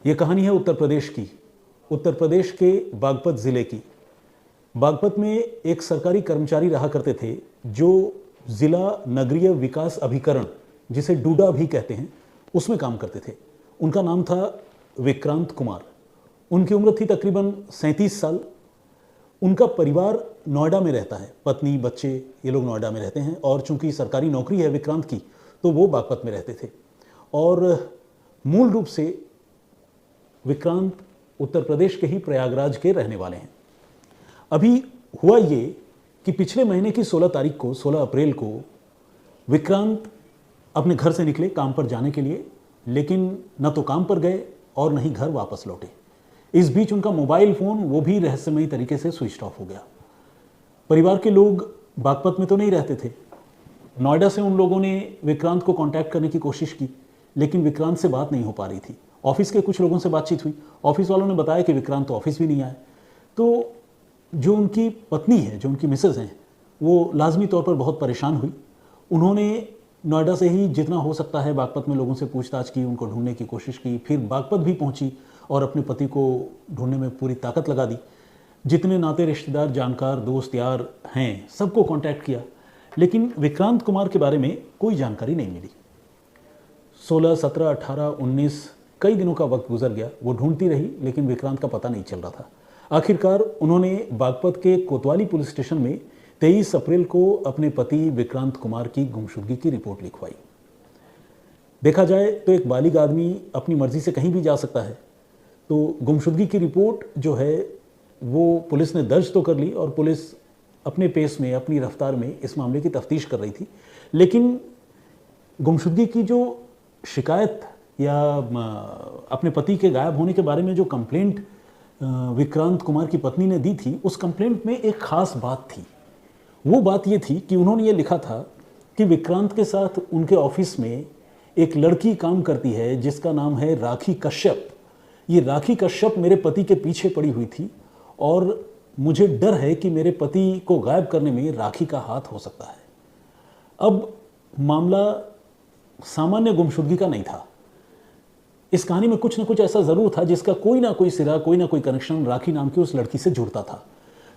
ये कहानी है उत्तर प्रदेश की, उत्तर प्रदेश के बागपत ज़िले की। बागपत में एक सरकारी कर्मचारी रहा करते थे जो ज़िला नगरीय विकास अभिकरण, जिसे डूडा भी कहते हैं, उसमें काम करते थे। उनका नाम था विक्रांत कुमार। उनकी उम्र थी तकरीबन 37 साल। उनका परिवार नोएडा में रहता है, पत्नी बच्चे ये लोग नोएडा में रहते हैं, और चूंकि सरकारी नौकरी है विक्रांत की तो वो बागपत में रहते थे। और मूल रूप से विक्रांत उत्तर प्रदेश के ही प्रयागराज के रहने वाले हैं। अभी हुआ ये कि पिछले महीने की 16 तारीख को, 16 अप्रैल को विक्रांत अपने घर से निकले काम पर जाने के लिए, लेकिन न तो काम पर गए और न ही घर वापस लौटे। इस बीच उनका मोबाइल फ़ोन वो भी रहस्यमयी तरीके से स्विच ऑफ हो गया। परिवार के लोग बागपत में तो नहीं रहते थे। नोएडा से उन लोगों ने विक्रांत को कांटेक्ट करने की कोशिश की, लेकिन विक्रांत से बात नहीं हो पा रही थी। ऑफिस के कुछ लोगों से बातचीत हुई, ऑफिस वालों ने बताया कि विक्रांत तो ऑफिस भी नहीं आए। तो जो उनकी पत्नी है, जो उनकी मिसेज हैं, वो लाजमी तौर पर बहुत परेशान हुई। उन्होंने नोएडा से ही जितना हो सकता है बागपत में लोगों से पूछताछ की, उनको ढूंढने की कोशिश की, फिर बागपत भी पहुंची और अपने पति को ढूंढने में पूरी ताकत लगा दी। जितने नाते रिश्तेदार, जानकार, दोस्त यार हैं, सबको कांटेक्ट किया, लेकिन विक्रांत कुमार के बारे में कोई जानकारी नहीं मिली। 16, 17, 18, 19 कई दिनों का वक्त गुजर गया। वो ढूंढती रही, लेकिन विक्रांत का पता नहीं चल रहा था। आखिरकार उन्होंने बागपत के कोतवाली पुलिस स्टेशन में 23 अप्रैल को अपने पति विक्रांत कुमार की गुमशुदगी की रिपोर्ट लिखवाई। देखा जाए तो एक बालिग आदमी अपनी मर्जी से कहीं भी जा सकता है। तो गुमशुदगी की रिपोर्ट जो है वो पुलिस ने दर्ज तो कर ली, और पुलिस अपने पेस में, अपनी रफ्तार में इस मामले की तफ्तीश कर रही थी। लेकिन गुमशुदगी की जो शिकायत या अपने पति के गायब होने के बारे में जो कंप्लेंट विक्रांत कुमार की पत्नी ने दी थी, उस कंप्लेंट में एक खास बात थी। वो बात ये थी कि उन्होंने ये लिखा था कि विक्रांत के साथ उनके ऑफिस में एक लड़की काम करती है जिसका नाम है राखी कश्यप। ये राखी कश्यप मेरे पति के पीछे पड़ी हुई थी, और मुझे डर है कि मेरे पति को गायब करने में राखी का हाथ हो सकता है। अब मामला सामान्य गुमशुदगी का नहीं था। इस कहानी में कुछ न कुछ ऐसा ज़रूर था जिसका कोई ना कोई सिरा, कोई ना कोई कनेक्शन राखी नाम की उस लड़की से जुड़ता था।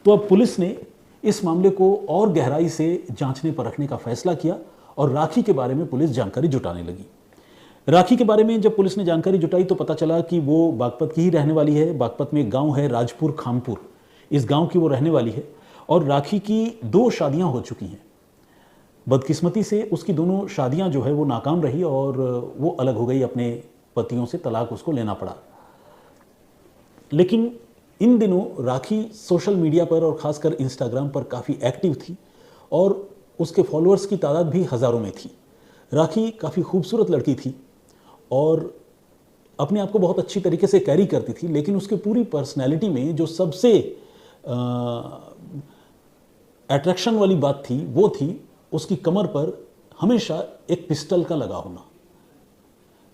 तो अब पुलिस ने इस मामले को और गहराई से जांचने परखने का फैसला किया, और राखी के बारे में पुलिस जानकारी जुटाने लगी। राखी के बारे में जब पुलिस ने जानकारी जुटाई तो पता चला कि वो बागपत की ही रहने वाली है। बागपत में एक गाँव है राजपुर खामपुर, इस गाँव की वो रहने वाली है, और राखी की 2 शादियाँ हो चुकी हैं। बदकिस्मती से उसकी दोनों शादियां जो है वो नाकाम रही, और वो अलग हो गई, अपने पतियों से तलाक उसको लेना पड़ा। लेकिन इन दिनों राखी सोशल मीडिया पर और ख़ासकर इंस्टाग्राम पर काफ़ी एक्टिव थी, और उसके फॉलोअर्स की तादाद भी हज़ारों में थी। राखी काफ़ी खूबसूरत लड़की थी और अपने आप को बहुत अच्छी तरीके से कैरी करती थी, लेकिन उसकी पूरी पर्सनैलिटी में जो सबसे अट्रैक्शन वाली बात थी वो थी उसकी कमर पर हमेशा एक पिस्टल का लगा होना।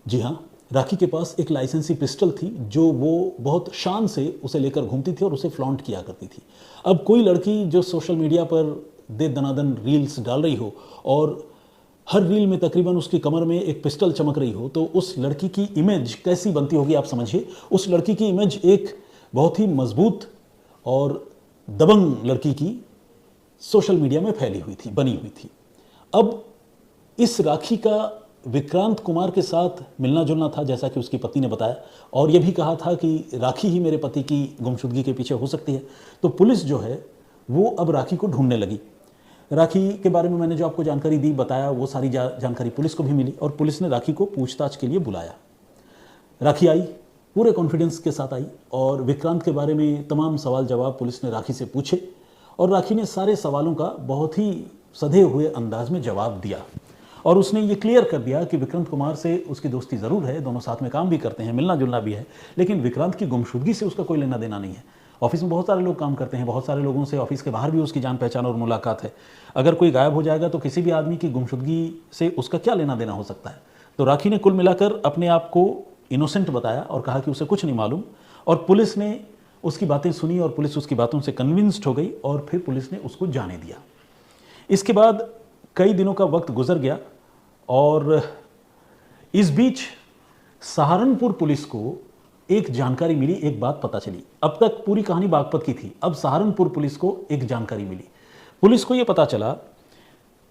जी हाँ, राखी के पास एक लाइसेंसी पिस्टल थी जो वो बहुत शान से उसे लेकर घूमती थी और उसे फ्लॉन्ट किया करती थी। अब कोई लड़की जो सोशल मीडिया पर दे दनादन रील्स डाल रही हो और हर रील में तकरीबन उसकी कमर में एक पिस्टल चमक रही हो, तो उस लड़की की इमेज कैसी बनती होगी आप समझिए। उस लड़की की इमेज एक बहुत ही मजबूत और दबंग लड़की की सोशल मीडिया में फैली हुई थी, बनी हुई थी। अब इस राखी का विक्रांत कुमार के साथ मिलना जुलना था, जैसा कि उसकी पत्नी ने बताया, और यह भी कहा था कि राखी ही मेरे पति की गुमशुदगी के पीछे हो सकती है। तो पुलिस जो है वो अब राखी को ढूंढने लगी। राखी के बारे में मैंने जो आपको जानकारी दी, बताया, वो सारी जानकारी पुलिस को भी मिली, और पुलिस ने राखी को पूछताछ के लिए बुलाया। राखी आई, पूरे कॉन्फिडेंस के साथ आई, और विक्रांत के बारे में तमाम सवाल जवाब पुलिस ने राखी से पूछे, और राखी ने सारे सवालों का बहुत ही सधे हुए अंदाज में जवाब दिया। और उसने ये क्लियर कर दिया कि विक्रांत कुमार से उसकी दोस्ती ज़रूर है, दोनों साथ में काम भी करते हैं, मिलना जुलना भी है, लेकिन विक्रांत की गुमशुदगी से उसका कोई लेना देना नहीं है। ऑफिस में बहुत सारे लोग काम करते हैं, बहुत सारे लोगों से ऑफिस के बाहर भी उसकी जान पहचान और मुलाकात है। अगर कोई गायब हो जाएगा तो किसी भी आदमी की गुमशुदगी से उसका क्या लेना देना हो सकता है। तो राखी ने कुल मिलाकर अपने आप को इनोसेंट बताया और कहा कि उसे कुछ नहीं मालूम, और पुलिस ने उसकी बातें सुनी और पुलिस उसकी बातों से कन्विंस्ड हो गई, और फिर पुलिस ने उसको जाने दिया। इसके बाद कई दिनों का वक्त गुजर गया, और इस बीच सहारनपुर पुलिस को एक जानकारी मिली, एक बात पता चली। अब तक पूरी कहानी बागपत की थी, अब सहारनपुर पुलिस को एक जानकारी मिली। पुलिस को यह पता चला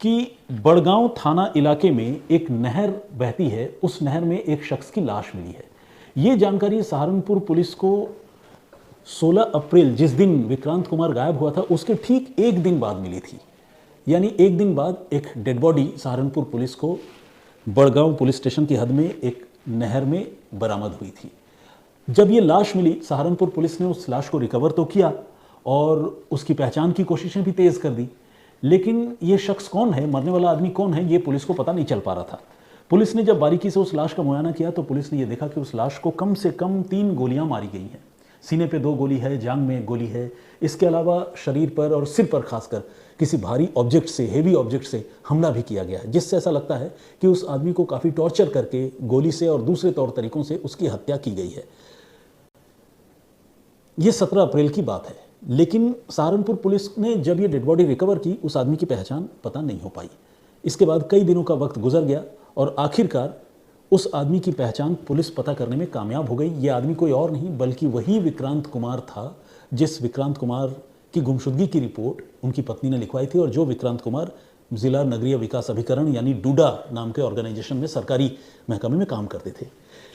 कि बड़गांव थाना इलाके में एक नहर बहती है, उस नहर में एक शख्स की लाश मिली है। ये जानकारी सहारनपुर पुलिस को 16 अप्रैल, जिस दिन विक्रांत कुमार गायब हुआ था, उसके ठीक एक दिन बाद मिली थी। यानी एक दिन बाद एक डेड बॉडी सहारनपुर पुलिस को बड़गांव पुलिस स्टेशन की हद में एक नहर में बरामद हुई थी। जब ये लाश मिली, सहारनपुर पुलिस ने उस लाश को रिकवर तो किया और उसकी पहचान की कोशिशें भी तेज कर दी, लेकिन ये शख्स कौन है, मरने वाला आदमी कौन है, ये पुलिस को पता नहीं चल पा रहा था। पुलिस ने जब बारीकी से उस लाश का मुआयना किया तो पुलिस ने यह देखा कि उस लाश को कम से कम 3 गोलियां मारी गई हैं। सीने पे 2 गोली है, जांग में 1 गोली है, इसके अलावा शरीर पर और सिर पर खासकर किसी भारी ऑब्जेक्ट से, हेवी ऑब्जेक्ट से हमला भी किया गया, जिससे ऐसा लगता है कि उस आदमी को काफ़ी टॉर्चर करके गोली से और दूसरे तौर तरीकों से उसकी हत्या की गई है। ये 17 अप्रैल की बात है, लेकिन सहारनपुर पुलिस ने जब ये डेड बॉडी रिकवर की, उस आदमी की पहचान पता नहीं हो पाई। इसके बाद कई दिनों का वक्त गुजर गया और आखिरकार उस आदमी की पहचान पुलिस पता करने में कामयाब हो गई। ये आदमी कोई और नहीं बल्कि वही विक्रांत कुमार था, जिस विक्रांत कुमार की गुमशुदगी की रिपोर्ट उनकी पत्नी ने लिखवाई थी और जो विक्रांत कुमार जिला नगरीय विकास अभिकरण यानी डूडा नाम के ऑर्गेनाइजेशन में सरकारी महकमे में काम करते थे।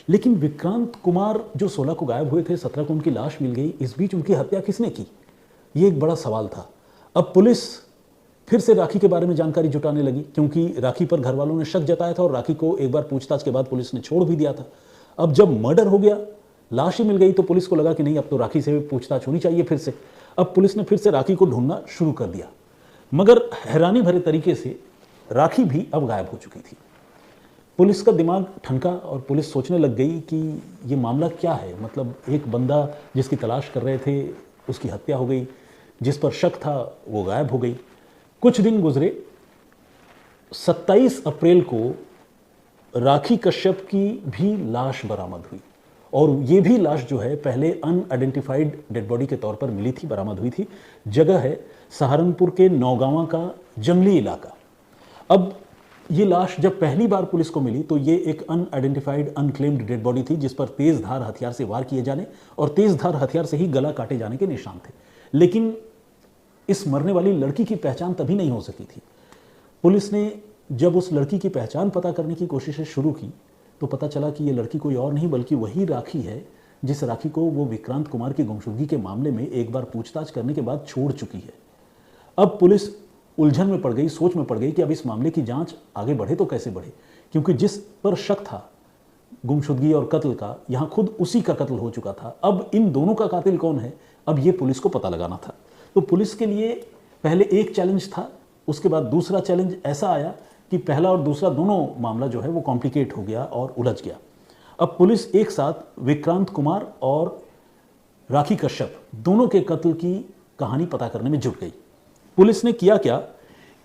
लेकिन विक्रांत कुमार जो 16 को गायब हुए थे, 17 को उनकी लाश मिल गई, इस बीच उनकी हत्या किसने की, ये एक बड़ा सवाल था। अब पुलिस फिर से राखी के बारे में जानकारी जुटाने लगी, क्योंकि राखी पर घर वालों ने शक जताया था और राखी को एक बार पूछताछ के बाद पुलिस ने छोड़ भी दिया था। अब जब मर्डर हो गया, लाश ही मिल गई, तो पुलिस को लगा कि नहीं, अब तो राखी से पूछताछ होनी चाहिए फिर से। अब पुलिस ने फिर से राखी को ढूंढना शुरू कर दिया, मगर हैरानी भरे तरीके से राखी भी अब गायब हो चुकी थी। पुलिस का दिमाग ठनका और पुलिस सोचने लग गई कि ये मामला क्या है। मतलब एक बंदा जिसकी तलाश कर रहे थे, उसकी हत्या हो गई, जिस पर शक था वो गायब हो गई। कुछ दिन गुजरे, 27 अप्रैल को राखी कश्यप की भी लाश बरामद हुई और ये भी लाश जो है पहले अनआइडेंटिफाइड डेड बॉडी के तौर पर मिली थी, बरामद हुई थी। जगह है सहारनपुर के नौगांवा का जंगली इलाका। अब ये लाश जब पहली बार पुलिस को मिली तो ये एक अनआइडेंटिफाइड अनक्लेम्ड डेड बॉडी थी, जिस पर तेज धार हथियार से वार किए जाने और तेज धार हथियार से ही गला काटे जाने के निशान थे। लेकिन इस मरने वाली लड़की की पहचान तभी नहीं हो सकी थी। पुलिस ने जब उस लड़की की पहचान पता करने की कोशिशें शुरू की तो पता चला कि ये लड़की कोई और नहीं बल्कि वही राखी है जिस राखी को वो विक्रांत कुमार की गुमशुदगी के मामले में एक बार पूछताछ करने के बाद छोड़ चुकी है। अब पुलिस उलझन में पड़ गई, सोच में पड़ गई कि अब इस मामले की जांच आगे बढ़े तो कैसे बढ़े, क्योंकि जिस पर शक था गुमशुदगी और कत्ल का, यहाँ खुद उसी का कत्ल हो चुका था। अब इन दोनों का कातिल कौन है, अब ये पुलिस को पता लगाना था। तो पुलिस के लिए पहले एक चैलेंज था, उसके बाद दूसरा चैलेंज ऐसा आया कि पहला और दूसरा दोनों मामला जो है वो कॉम्प्लिकेट हो गया और उलझ गया। अब पुलिस एक साथ विक्रांत कुमार और राखी कश्यप दोनों के कत्ल की कहानी पता करने में जुट गई। पुलिस ने किया क्या,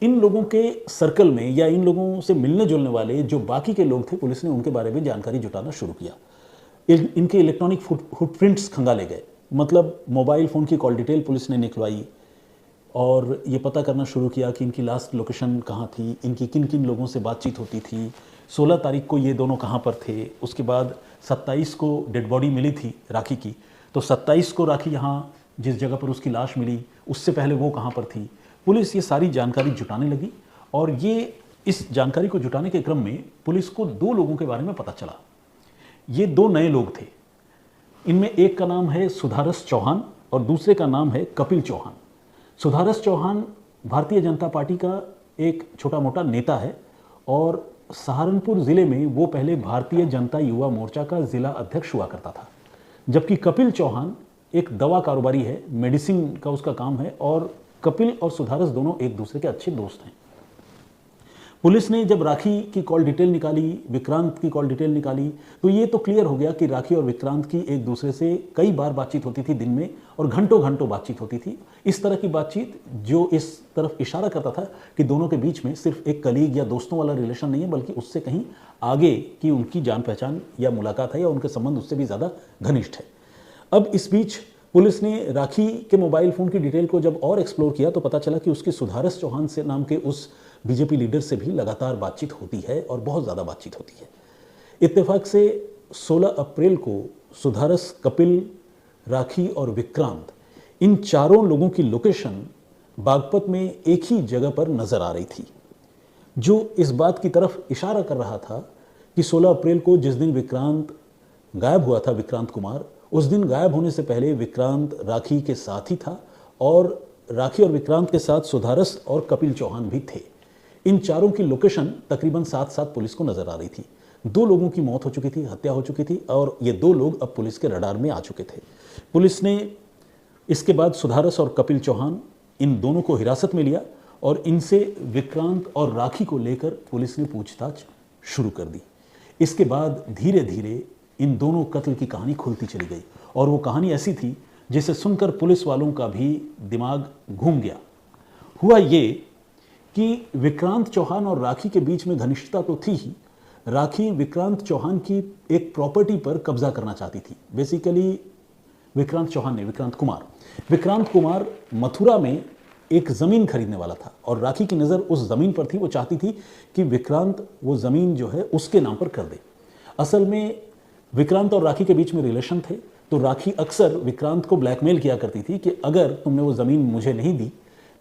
इन लोगों के सर्कल में या इन लोगों से मिलने जुलने वाले जो बाकी के लोग थे, पुलिस ने उनके बारे में जानकारी जुटाना शुरू किया। इनके इलेक्ट्रॉनिक फुटप्रिंट्स खंगाले गए, मतलब मोबाइल फ़ोन की कॉल डिटेल पुलिस ने निकलवाई और ये पता करना शुरू किया कि इनकी लास्ट लोकेशन कहाँ थी, इनकी किन किन लोगों से बातचीत होती थी, 16 तारीख को ये दोनों कहाँ पर थे। उसके बाद 27 को डेड बॉडी मिली थी राखी की, तो 27 को राखी यहाँ जिस जगह पर उसकी लाश मिली उससे पहले वो कहाँ पर थी। पुलिस ये सारी जानकारी जुटाने लगी और ये इस जानकारी को जुटाने के क्रम में पुलिस को 2 लोगों के बारे में पता चला। ये 2 नए लोग थे, इनमें एक का नाम है सुधारस चौहान और दूसरे का नाम है कपिल चौहान। सुधारस चौहान भारतीय जनता पार्टी का एक छोटा मोटा नेता है और सहारनपुर ज़िले में वो पहले भारतीय जनता युवा मोर्चा का ज़िला अध्यक्ष हुआ करता था। जबकि कपिल चौहान एक दवा कारोबारी है, मेडिसिन का उसका काम है और कपिल और सुधारस दोनों एक दूसरे के अच्छे दोस्त हैं। पुलिस ने जब राखी की कॉल डिटेल निकाली, विक्रांत की कॉल डिटेल निकाली, तो ये तो क्लियर हो गया कि राखी और विक्रांत की एक दूसरे से कई बार बातचीत होती थी दिन में और घंटों घंटों बातचीत होती थी। इस तरह की बातचीत जो इस तरफ इशारा करता था कि दोनों के बीच में सिर्फ एक कलीग या दोस्तों वाला रिलेशन नहीं है, बल्कि उससे कहीं आगे की उनकी जान पहचान या मुलाकात है या उनके संबंध उससे भी ज़्यादा घनिष्ठ है। अब इस बीच पुलिस ने राखी के मोबाइल फ़ोन की डिटेल को जब और एक्सप्लोर किया तो पता चला कि उसकी सुधारस चौहान से नाम के उस बीजेपी लीडर से भी लगातार बातचीत होती है और बहुत ज़्यादा बातचीत होती है। इत्तेफाक से 16 अप्रैल को सुधारस, कपिल, राखी और विक्रांत, इन चारों लोगों की लोकेशन बागपत में एक ही जगह पर नजर आ रही थी, जो इस बात की तरफ इशारा कर रहा था कि 16 अप्रैल को जिस दिन विक्रांत गायब हुआ था, विक्रांत कुमार, उस दिन गायब होने से पहले विक्रांत राखी के साथ ही था और राखी और विक्रांत के साथ सुधारस और कपिल चौहान भी थे। इन चारों की लोकेशन तकरीबन साथ साथ पुलिस को नजर आ रही थी। 2 लोगों की मौत हो चुकी थी, हत्या हो चुकी थी और ये 2 लोग अब पुलिस के रडार में आ चुके थे। पुलिस ने इसके बाद सुधारस और कपिल चौहान, इन दोनों को हिरासत में लिया और इनसे विक्रांत और राखी को लेकर पुलिस ने पूछताछ शुरू कर दी। इसके बाद धीरे धीरे इन दोनों कत्ल की कहानी खुलती चली गई और वो कहानी ऐसी थी जिसे सुनकर पुलिस वालों का भी दिमाग घूम गया। हुआ ये कि विक्रांत चौहान और राखी के बीच में घनिष्ठता तो थी ही। राखी विक्रांत चौहान की एक प्रॉपर्टी पर कब्जा करना चाहती थी। बेसिकली विक्रांत चौहान ने, विक्रांत कुमार मथुरा में एक ज़मीन खरीदने वाला था और राखी की नज़र उस ज़मीन पर थी। वो चाहती थी कि विक्रांत वो ज़मीन जो है उसके नाम पर कर दे। असल में विक्रांत और राखी के बीच में रिलेशन थे, तो राखी अक्सर विक्रांत को ब्लैकमेल किया करती थी कि अगर तुमने वो ज़मीन मुझे नहीं दी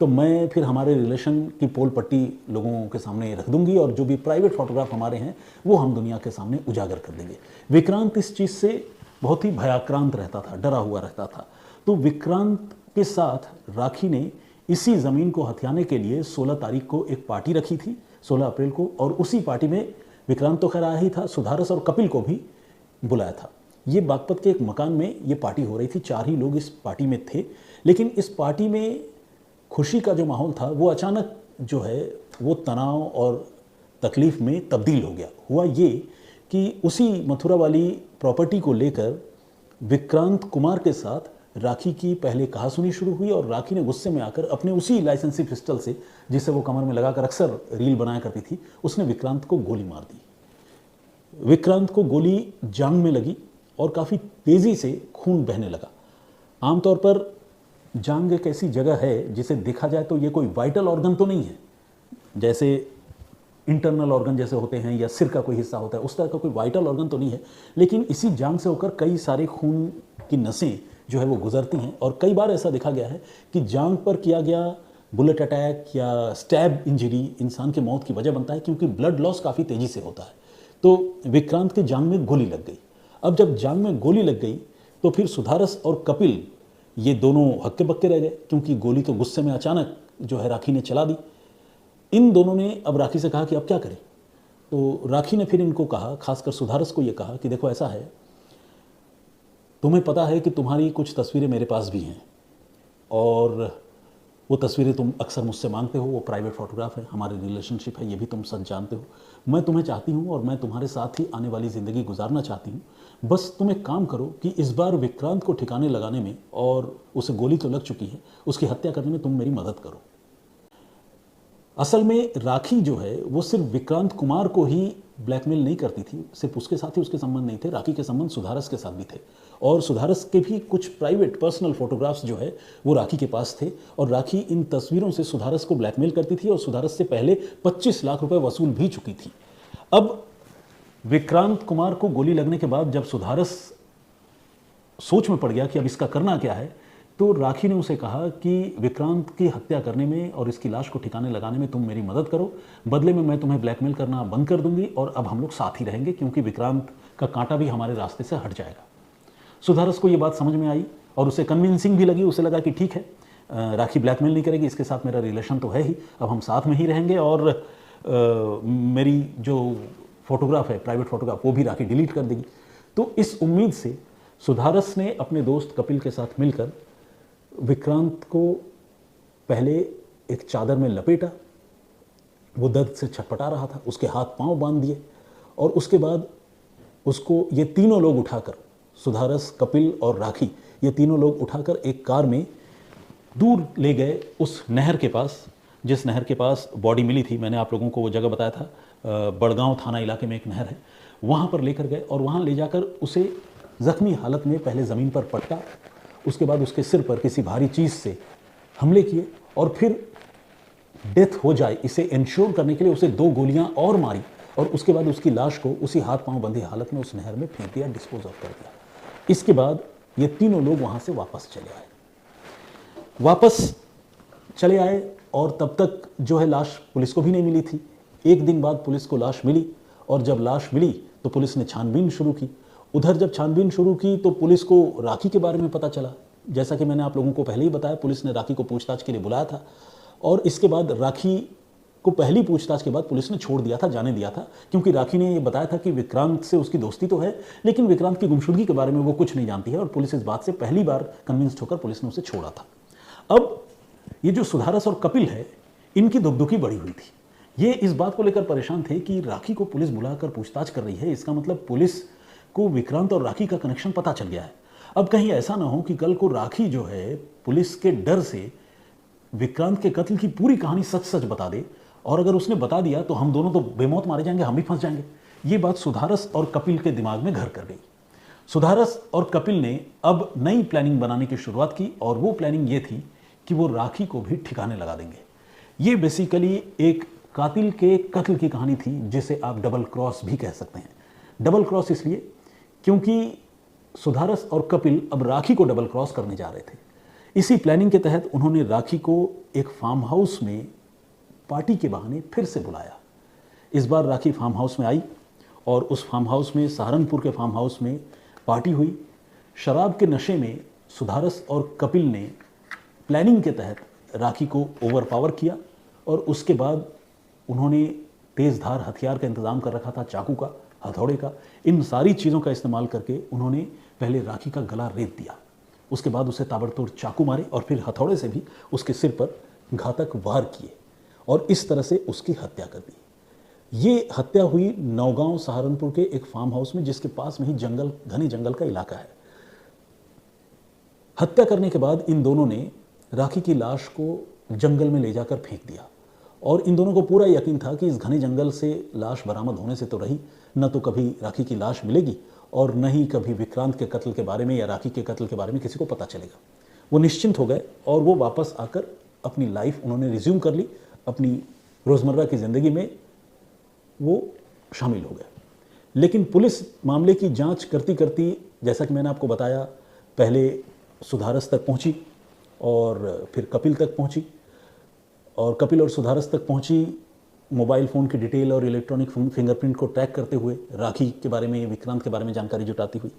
तो मैं फिर हमारे रिलेशन की पोल पट्टी लोगों के सामने रख दूंगी और जो भी प्राइवेट फोटोग्राफ हमारे हैं वो हम दुनिया के सामने उजागर कर देंगे। विक्रांत इस चीज़ से बहुत ही भयाक्रांत रहता था, डरा हुआ रहता था। तो विक्रांत के साथ राखी ने इसी ज़मीन को हथियाने के लिए 16 तारीख को एक पार्टी रखी थी, 16 अप्रैल को, और उसी पार्टी में विक्रांत तो खैर आया ही था, सुधारस और कपिल को भी बुलाया था। ये बागपत के एक मकान में ये पार्टी हो रही थी, 4 ही लोग इस पार्टी में थे। लेकिन इस पार्टी में खुशी का जो माहौल था वो अचानक जो है वो तनाव और तकलीफ़ में तब्दील हो गया। हुआ ये कि उसी मथुरा वाली प्रॉपर्टी को लेकर विक्रांत कुमार के साथ राखी की पहले कहासुनी शुरू हुई और राखी ने गुस्से में आकर अपने उसी लाइसेंसी पिस्टल से, जिसे वो कमर में लगाकर अक्सर रील बनाया करती थी, उसने विक्रांत को गोली मार दी। विक्रांत को गोली जांघ में लगी और काफ़ी तेज़ी से खून बहने लगा। आमतौर पर जांघ एक ऐसी जगह है जिसे देखा जाए तो ये कोई वाइटल ऑर्गन तो नहीं है, जैसे इंटरनल ऑर्गन जैसे होते हैं या सिर का कोई हिस्सा होता है, उस तरह का कोई वाइटल ऑर्गन तो नहीं है। लेकिन इसी जांघ से होकर कई सारे खून की नसें जो है वो गुजरती हैं और कई बार ऐसा देखा गया है कि जांघ पर किया गया बुलेट अटैक या स्टैब इंजरी इंसान की मौत की वजह बनता है, क्योंकि ब्लड लॉस काफ़ी तेज़ी से होता है। तो विक्रांत की जांघ में गोली लग गई। अब जब जांघ में गोली लग गई तो फिर सुधारस और कपिल ये दोनों हक्के बक्के रह गए, क्योंकि गोली तो गुस्से में अचानक जो है राखी ने चला दी। इन दोनों ने अब राखी से कहा कि अब क्या करें। तो राखी ने फिर इनको कहा, खासकर सुधारस को ये कहा कि देखो ऐसा है, तुम्हें पता है कि तुम्हारी कुछ तस्वीरें मेरे पास भी हैं और वो तस्वीरें तुम अक्सर मुझसे मांगते हो, वो प्राइवेट फोटोग्राफ है, हमारी रिलेशनशिप है, ये भी तुम सच जानते हो। मैं तुम्हें चाहती हूँ और मैं तुम्हारे साथ ही आने वाली ज़िंदगी गुजारना चाहती हूँ। बस तुम एक काम करो कि इस बार विक्रांत को ठिकाने लगाने में, और उसे गोली तो लग चुकी है, उसकी हत्या करने में तुम मेरी मदद करो। असल में राखी जो है वो सिर्फ विक्रांत कुमार को ही ब्लैकमेल नहीं करती थी, सिर्फ उसके साथ ही उसके संबंध नहीं थे, राखी के संबंध सुधारस के साथ भी थे और सुधारस के भी कुछ प्राइवेट पर्सनल फोटोग्राफ्स जो है वो राखी के पास थे और राखी इन तस्वीरों से सुधारस को ब्लैकमेल करती थी और सुधारस से पहले 25 लाख रुपए वसूल भी चुकी थी। अब विक्रांत कुमार को गोली लगने के बाद जब सुधारस सोच में पड़ गया कि अब इसका करना क्या है, तो राखी ने उसे कहा कि विक्रांत की हत्या करने में और इसकी लाश को ठिकाने लगाने में तुम मेरी मदद करो, बदले में मैं तुम्हें ब्लैकमेल करना बंद कर दूंगी और अब हम लोग साथ ही रहेंगे, क्योंकि विक्रांत का कांटा भी हमारे रास्ते से हट जाएगा। सुधारस को ये बात समझ में आई और उसे कन्विंसिंग भी लगी। उसे लगा कि ठीक है, राखी ब्लैकमेल नहीं करेगी, इसके साथ मेरा रिलेशन तो है ही, अब हम साथ में ही रहेंगे और मेरी जो फोटोग्राफ है, प्राइवेट फोटोग्राफ, वो भी राखी डिलीट कर देगी। तो इस उम्मीद से सुधारस ने अपने दोस्त कपिल के साथ मिलकर विक्रांत को पहले एक चादर में लपेटा, वो दर्द से छटपटा रहा था, उसके हाथ पांव बांध दिए और उसके बाद उसको ये तीनों लोग उठाकर, सुधारस, कपिल और राखी, ये तीनों लोग उठाकर एक कार में दूर ले गए उस नहर के पास, जिस नहर के पास बॉडी मिली थी। मैंने आप लोगों को वो जगह बताया था, बड़गांव थाना इलाके में एक नहर है, वहाँ पर लेकर गए और वहाँ ले जाकर उसे जख्मी हालत में पहले ज़मीन पर पटका, उसके बाद उसके सिर पर किसी भारी चीज़ से हमले किए और फिर डेथ हो जाए इसे इंश्योर करने के लिए उसे 2 गोलियां और मारी और उसके बाद उसकी लाश को उसी हाथ पांव बंधे हालत में उस नहर में फेंक दिया, डिस्पोज ऑफ कर दिया। इसके बाद ये तीनों लोग वहाँ से वापस चले आए और तब तक जो है लाश पुलिस को भी नहीं मिली थी। एक दिन बाद पुलिस को लाश मिली और जब लाश मिली तो पुलिस ने छानबीन शुरू की। उधर जब छानबीन शुरू की तो पुलिस को राखी के बारे में पता चला। जैसा कि मैंने आप लोगों को पहले ही बताया, पुलिस ने राखी को पूछताछ के लिए बुलाया था और इसके बाद राखी को पहली पूछताछ के बाद पुलिस ने छोड़ दिया था, जाने दिया था, क्योंकि राखी ने ये बताया था कि विक्रांत से उसकी दोस्ती तो है लेकिन विक्रांत की गुमशुदगी के बारे में वो कुछ नहीं जानती है और पुलिस इस बात से पहली बार कन्विंस्ड होकर पुलिस ने उसे छोड़ा था। अब ये जो सुधारस और कपिल है, इनकी दुखदुखी बढ़ी हुई थी। ये इस बात को लेकर परेशान थे कि राखी को पुलिस बुलाकर पूछताछ कर रही है, इसका मतलब पुलिस को विक्रांत और राखी का कनेक्शन पता चल गया है। अब कहीं ऐसा ना हो कि कल को राखी जो है पुलिस के डर से विक्रांत के कत्ल की पूरी कहानी सच सच बता दे और अगर उसने बता दिया तो हम दोनों तो बेमौत मारे जाएंगे, हम भी फंस जाएंगे। ये बात सुधारस और कपिल के दिमाग में घर कर गई। सुधारस और कपिल ने अब नई प्लानिंग बनाने की शुरुआत की और वो प्लानिंग ये थी कि वो राखी को भी ठिकाने लगा देंगे। ये बेसिकली एक कातिल के कत्ल की कहानी थी जिसे आप डबल क्रॉस भी कह सकते हैं। डबल क्रॉस इसलिए क्योंकि सुधारस और कपिल अब राखी को डबल क्रॉस करने जा रहे थे। इसी प्लानिंग के तहत उन्होंने राखी को एक फार्म हाउस में पार्टी के बहाने फिर से बुलाया। इस बार राखी फार्म हाउस में आई और उस फार्म हाउस में, सहारनपुर के फार्म हाउस में पार्टी हुई। शराब के नशे में सुधारस और कपिल ने प्लानिंग के तहत राखी को ओवरपावर किया और उसके बाद उन्होंने तेज़ धार हथियार का इंतज़ाम कर रखा था, चाकू का, हथौड़े का। इन सारी चीज़ों का इस्तेमाल करके उन्होंने पहले राखी का गला रेत दिया, उसके बाद उसे ताबड़तोड़ चाकू मारे और फिर हथौड़े से भी उसके सिर पर घातक वार किए और इस तरह से उसकी हत्या कर दी। ये हत्या हुई नौगांव सहारनपुर के एक फार्म हाउस में, जिसके पास में ही जंगल, घने जंगल का इलाका है। हत्या करने के बाद इन दोनों ने राखी की लाश को जंगल में ले जाकर फेंक दिया और इन दोनों को पूरा यकीन था कि इस घने जंगल से लाश बरामद होने से तो रही, न तो कभी राखी की लाश मिलेगी और न ही कभी विक्रांत के कत्ल के बारे में या राखी के कत्ल के बारे में किसी को पता चलेगा। वो निश्चिंत हो गए और वो वापस आकर अपनी लाइफ उन्होंने रिज्यूम कर ली, अपनी रोज़मर्रा की ज़िंदगी में वो शामिल हो गए। लेकिन पुलिस मामले की जांच करती करती, जैसा कि मैंने आपको बताया, पहले सुधारस तक पहुंची और फिर कपिल तक पहुंची और कपिल और सुधारस तक पहुंची मोबाइल फ़ोन की डिटेल और इलेक्ट्रॉनिक फिंगरप्रिंट को ट्रैक करते हुए, राखी के बारे में, विक्रांत के बारे में जानकारी जुटाती हुई।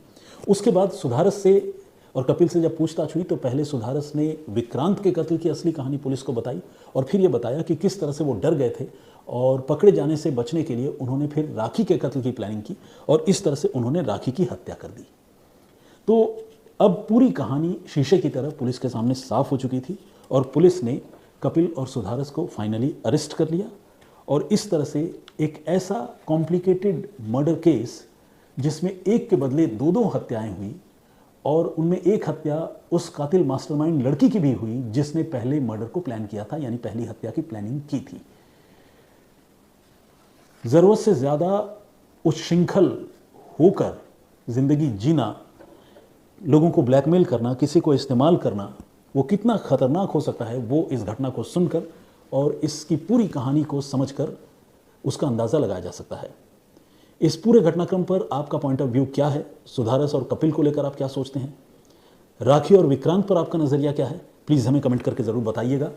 उसके बाद सुधारस से और कपिल से जब पूछताछ हुई तो पहले सुधारस ने विक्रांत के कत्ल की असली कहानी पुलिस को बताई और फिर ये बताया कि किस तरह से वो डर गए थे और पकड़े जाने से बचने के लिए उन्होंने फिर राखी के कत्ल की प्लानिंग की और इस तरह से उन्होंने राखी की हत्या कर दी। तो अब पूरी कहानी शीशे की तरह पुलिस के सामने साफ हो चुकी थी और पुलिस ने कपिल और सुधारस को फाइनली अरेस्ट कर लिया और इस तरह से एक ऐसा कॉम्प्लिकेटेड मर्डर केस जिसमें एक के बदले दो दो हत्याएं हुई और उनमें एक हत्या उस कातिल मास्टरमाइंड लड़की की भी हुई जिसने पहले मर्डर को प्लान किया था, यानी पहली हत्या की प्लानिंग की थी। जरूरत से ज्यादा उच्छृंखल होकर जिंदगी जीना, लोगों को ब्लैकमेल करना, किसी को इस्तेमाल करना, वो कितना खतरनाक हो सकता है वो इस घटना को सुनकर और इसकी पूरी कहानी को समझकर उसका अंदाज़ा लगाया जा सकता है। इस पूरे घटनाक्रम पर आपका पॉइंट ऑफ व्यू क्या है? सुधारस और कपिल को लेकर आप क्या सोचते हैं? राखी और विक्रांत पर आपका नज़रिया क्या है? प्लीज़ हमें कमेंट करके ज़रूर बताइएगा।